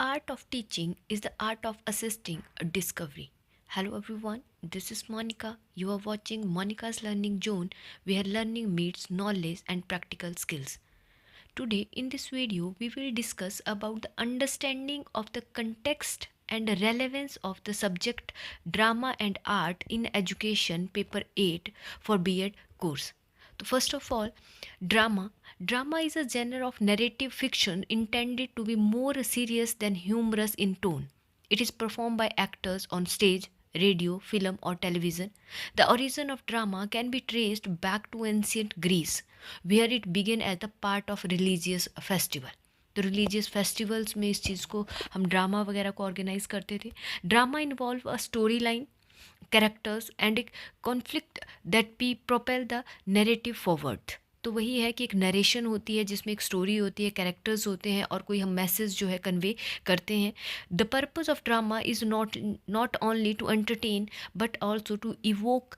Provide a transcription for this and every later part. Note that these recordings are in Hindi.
art of teaching is the art of assisting a discovery. Hello everyone, this is Monica. You are watching Monica's Learning Zone where learning meets knowledge and practical skills. Today in this video we will discuss about the understanding of the context and the relevance of the subject drama and art in education paper 8 for B.Ed course. So first of all, drama. Drama is a genre of narrative fiction intended to be more serious than humorous in tone. It is performed by actors on stage, radio, film, or television. The origin of drama can be traced back to ancient Greece, where it began as a part of religious festival. तो रिलीजियस फेस्टिवल्स में इस चीज़ को हम ड्रामा वगैरह को ऑर्गेनाइज करते थे. Drama involve a story line, characters and a conflict that be propel the narrative forward. तो वही है कि एक नरेशन होती है जिसमें एक स्टोरी होती है, कैरेक्टर्स होते हैं और कोई हम मैसेज जो है कन्वे करते हैं. The purpose of drama is not only to entertain but also to evoke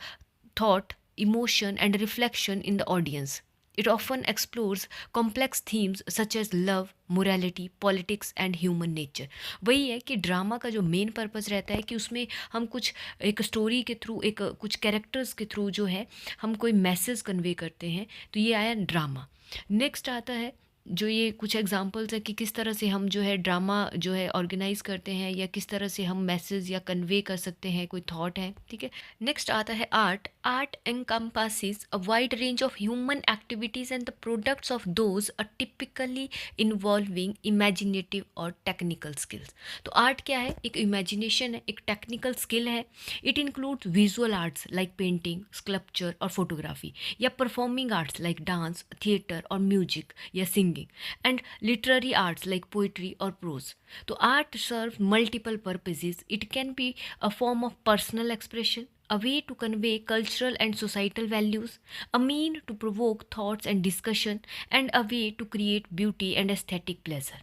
thought, emotion, and reflection in the audience. It often explores complex themes such as love, morality, politics and human nature. वही है कि ड्रामा का जो मेन पर्पस रहता है कि उसमें हम कुछ एक स्टोरी के थ्रू, एक कुछ कैरेक्टर्स के थ्रू जो है हम कोई मैसेज कन्वे करते हैं. तो ये आया ड्रामा. नेक्स्ट आता है जो ये कुछ एग्जांपल्स है कि किस तरह से हम जो है ड्रामा जो है ऑर्गेनाइज करते हैं या किस तरह से हम मैसेज या कन्वे कर सकते हैं, कोई थॉट है. ठीक है. नेक्स्ट आता है art. Art encompasses a wide range of human activities and the products of those are typically involving imaginative और technical skills. तो आर्ट क्या है? एक इमेजिनेशन है, एक टेक्निकल स्किल है. It includes visual arts like painting, sculpture और फोटोग्राफी, या performing arts like dance, theatre और म्यूजिक या singing, and literary arts like poetry और प्रोज. तो art serve multiple purposes. It can be a form of personal expression, a way to convey cultural and societal values, a mean to provoke thoughts and discussion, and a way to create beauty and aesthetic pleasure.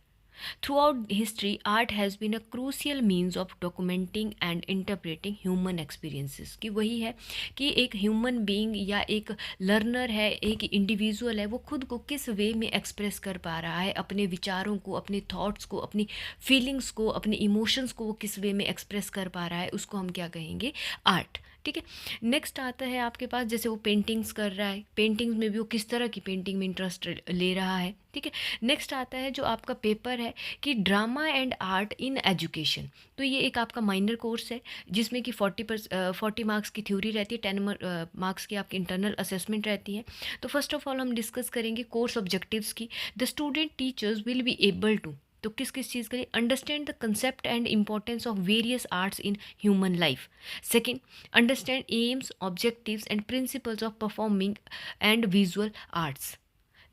Throughout history, art has been a crucial means of documenting and interpreting human experiences. कि वही है कि एक ह्यूमन बीइंग या एक लर्नर है, एक इंडिविजुअल है, वो खुद को किस वे में एक्सप्रेस कर पा रहा है, अपने विचारों को, अपने थॉट्स को, अपनी फीलिंग्स को, अपने इमोशंस को वो किस वे में एक्सप्रेस कर पा रहा है, उसको हम क्या कहेंगे? आर्ट. ठीक है. नेक्स्ट आता है आपके पास जैसे वो पेंटिंग्स कर रहा है, पेंटिंग्स में भी वो किस तरह की पेंटिंग में इंटरेस्ट ले रहा है. ठीक है. नेक्स्ट आता है जो आपका पेपर है कि drama and art in education. तो ये एक आपका माइनर कोर्स है जिसमें कि 40 मार्क्स की थ्योरी रहती है, 10 मार्क्स की आपकी इंटरनल असेसमेंट रहती है. तो फर्स्ट ऑफ ऑल हम डिस्कस करेंगे कोर्स ऑब्जेक्टिव्स की. The student teachers will be able to, तो किस किस चीज़ के लिए? Understand the concept and importance of various arts in human life. Second, understand aims, objectives and principles of performing and visual arts.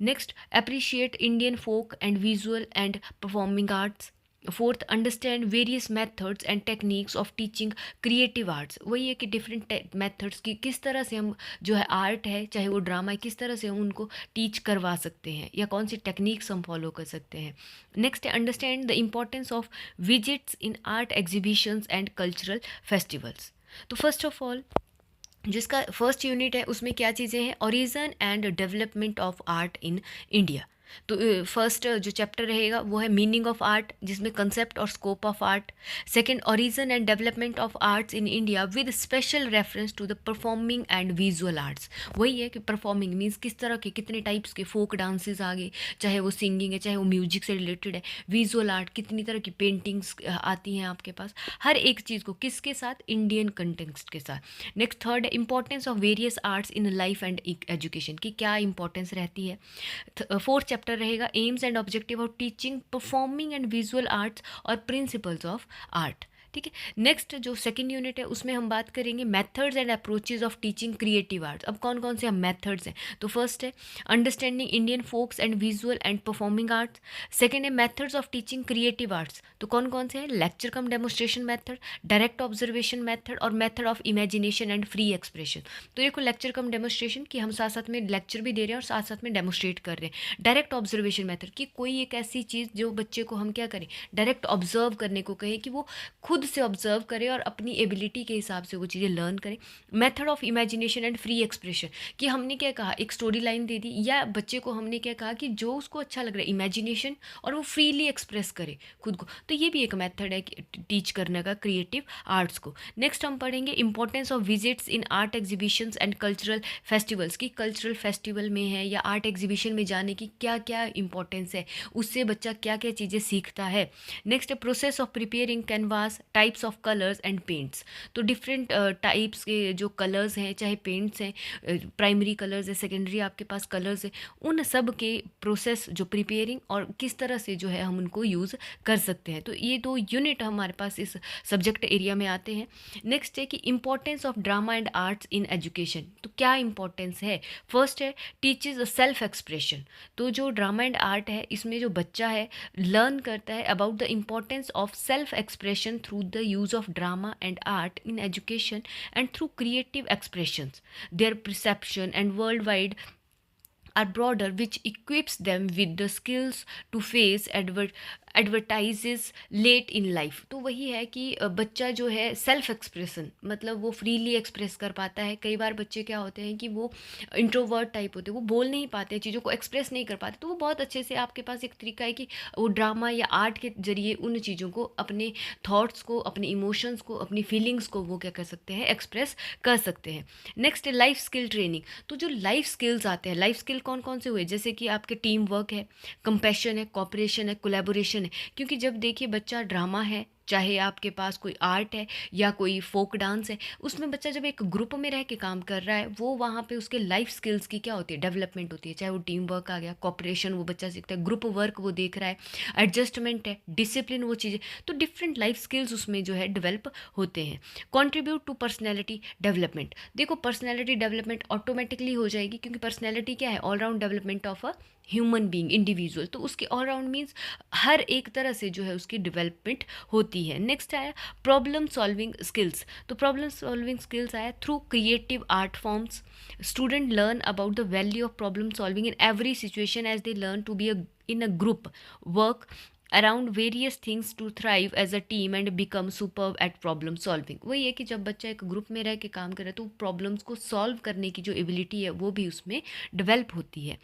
Next, appreciate Indian folk and visual and performing arts. Fourth, understand various methods and techniques of teaching creative arts. वही है कि डिफरेंट मेथड्स की किस तरह से हम जो है आर्ट है, चाहे वो ड्रामा है, किस तरह से हम उनको टीच करवा सकते हैं या कौन सी टेक्निक्स हम फॉलो कर सकते हैं. नेक्स्ट है understand the importance of visits in art exhibitions and cultural festivals. तो फर्स्ट ऑफ ऑल जिसका फर्स्ट यूनिट है उसमें क्या चीज़ें हैं? Origin and development of art in India. तो फर्स्ट जो चैप्टर रहेगा वो है मीनिंग ऑफ आर्ट, जिसमें कंसेप्ट और scope of art. Second, origin and development of arts in India with special reference to the performing and visual arts. वही है कि परफॉर्मिंग मीन्स किस तरह के, कितने टाइप्स के फोक डांसेस आ गए, चाहे वो सिंगिंग है, चाहे वो म्यूजिक से रिलेटेड है. विजुअल आर्ट, कितनी तरह की पेंटिंग्स आती हैं आपके पास, हर एक चीज़ को किसके साथ? इंडियन कंटेक्स्ट के साथ. Next third, importance of various arts in life and education की क्या इंपॉर्टेंस रहती है. फोर्थ चैप्टर रहेगा AIIMS and objective of teaching performing and visual arts और प्रिंसिपल्स ऑफ आर्ट. ठीक है. नेक्स्ट जो सेकंड यूनिट है उसमें हम बात करेंगे methods and approaches of teaching creative arts. अब कौन कौन से हम मेथड्स हैं? तो फर्स्ट है understanding Indian folks and visual and performing arts. Second है methods of teaching creative arts. तो कौन कौन से हैं? Lecture cum demonstration method, direct observation method और method of imagination and free expression. तो देखो लेक्चर कम डेमोस्ट्रेशन कि हम साथ साथ में लेक्चर भी दे रहे हैं और साथ साथ में डेमोस्ट्रेट कर रहे हैं. डायरेक्ट ऑब्जर्वेशन मेथड कि कोई एक ऐसी चीज़ जो बच्चे को हम क्या करें, डायरेक्ट ऑब्जर्व करने को कहें कि वो खुद खुद से ऑब्जर्व करें और अपनी एबिलिटी के हिसाब से वो चीज़ें लर्न करें। Method of imagination and free expression, कि हमने क्या कहा, एक स्टोरी लाइन दे दी या बच्चे को हमने क्या कहा कि जो उसको अच्छा लग रहा है इमेजिनेशन, और वो फ्रीली एक्सप्रेस करे खुद को। तो ये भी एक मेथड है टीच करने का क्रिएटिव आर्ट्स को। नेक्स्ट हम पढ़ेंगे importance of visits in art exhibitions and cultural festivals, की कल्चरल फेस्टिवल में है या आर्ट एग्जीबिशन में जाने की क्या क्या इंपॉर्टेंस है, उससे बच्चा क्या क्या चीज़ें सीखता है। Next process of preparing canvas, types of colours and paints, तो डिफरेंट टाइप्स के जो कलर्स हैं चाहे पेंट्स हैं, प्राइमरी कलर्स है, सेकेंडरी आपके पास कलर्स है, उन सब के प्रोसेस जो प्रिपेयरिंग और किस तरह से जो है हम उनको यूज़ कर सकते हैं। तो ये 2 यूनिट हमारे पास इस सब्जेक्ट एरिया में आते हैं। नेक्स्ट है कि importance of drama and arts in education, तो क्या इंपॉर्टेंस है। फर्स्ट है टीचेज अ सेल्फ एक्सप्रेशन, तो जो ड्रामा एंड आर्ट है इसमें जो बच्चा है लर्न करता है about the importance of self expression through the use of drama and art in education and through creative expressions, their perception and worldwide are broader, which equips them with the skills to face adversities late in life. तो वही है कि बच्चा जो है सेल्फ एक्सप्रेशन, मतलब वो फ्रीली एक्सप्रेस कर पाता है। कई बार बच्चे क्या होते हैं कि वो इंट्रोवर्ट टाइप होते हैं, वो बोल नहीं पाते, चीज़ों को एक्सप्रेस नहीं कर पाते, तो वो बहुत अच्छे से, आपके पास एक तरीका है कि वो ड्रामा या आर्ट के जरिए उन चीज़ों को, अपने थॉट्स को, अपने इमोशंस को, अपनी फीलिंग्स को वो क्या कर सकते हैं, एक्सप्रेस कर सकते हैं। नेक्स्ट लाइफ स्किल ट्रेनिंग, तो जो लाइफ स्किल्स आते हैं, लाइफ स्किल कौन कौन से हुए, जैसे कि आपके टीम वर्क है, कंपैशन है, कॉपरेशन है, कोलैबोरेशन है। क्योंकि जब देखिए बच्चा ड्रामा है, चाहे आपके पास कोई आर्ट है या कोई फोक डांस है, उसमें बच्चा जब एक ग्रुप में रह के काम कर रहा है, वो वहाँ पे उसके लाइफ स्किल्स की क्या होती है, डेवलपमेंट होती है। चाहे वो टीम वर्क आ गया, कॉपरेशन वो बच्चा सीखता है, ग्रुप वर्क वो देख रहा है, एडजस्टमेंट है, डिसिप्लिन, वो चीज़ें, तो डिफरेंट लाइफ स्किल्स उसमें जो है डेवलप होते हैं। कॉन्ट्रीब्यूट टू पर्सनैलिटी डेवलपमेंट, देखो पर्सनैलिटी डेवलपमेंट ऑटोमेटिकली हो जाएगी, क्योंकि पर्सनैलिटी क्या है, all round development of a human being, individual, तो उसके ऑलराउंड मीन्स हर एक तरह से जो है उसकी डेवलपमेंट होती है। नेक्स्ट आया प्रॉब्लम सॉल्विंग स्किल्स, तो प्रॉब्लम सॉल्विंग स्किल्स आया through creative art forms, student learn about the value of problem solving in every situation as they learn to be in a group work around various things to thrive as a team and become superb at problem solving। वही है कि जब बच्चा एक ग्रुप में रह के काम करे तो प्रॉब्लम्स को सॉल्व करने की जो एबिलिटी है वो भी उसमें डेवलप होती है।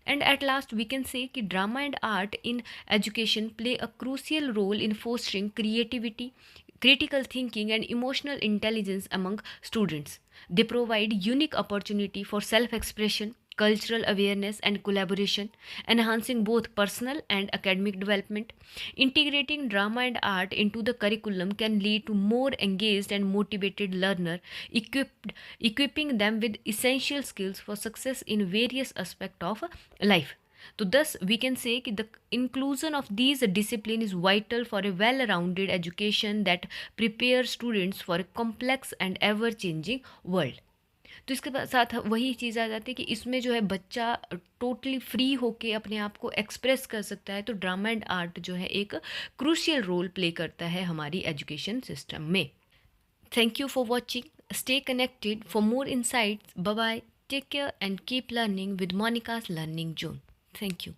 And at last we can say कि drama and art in education play a crucial role in fostering creativity, critical thinking and emotional intelligence among students. They provide unique opportunity for self-expression, cultural awareness and collaboration, enhancing both personal and academic development. Integrating drama and art into the curriculum can lead to more engaged and motivated learner, equipping them with essential skills for success in various aspects of life. So thus we can say कि the inclusion of these discipline is vital for a well-rounded education that prepares students for a complex and ever-changing world। तो इसके साथ वही चीज़ आ जाती है कि इसमें जो है बच्चा टोटली फ्री होके अपने आप को एक्सप्रेस कर सकता है। तो ड्रामा एंड आर्ट जो है एक क्रूशियल रोल प्ले करता है हमारी एजुकेशन सिस्टम में। Thank you for watching, stay connected for more insights. Bye bye, take care and keep learning with Monica's Learning Zone. Thank you.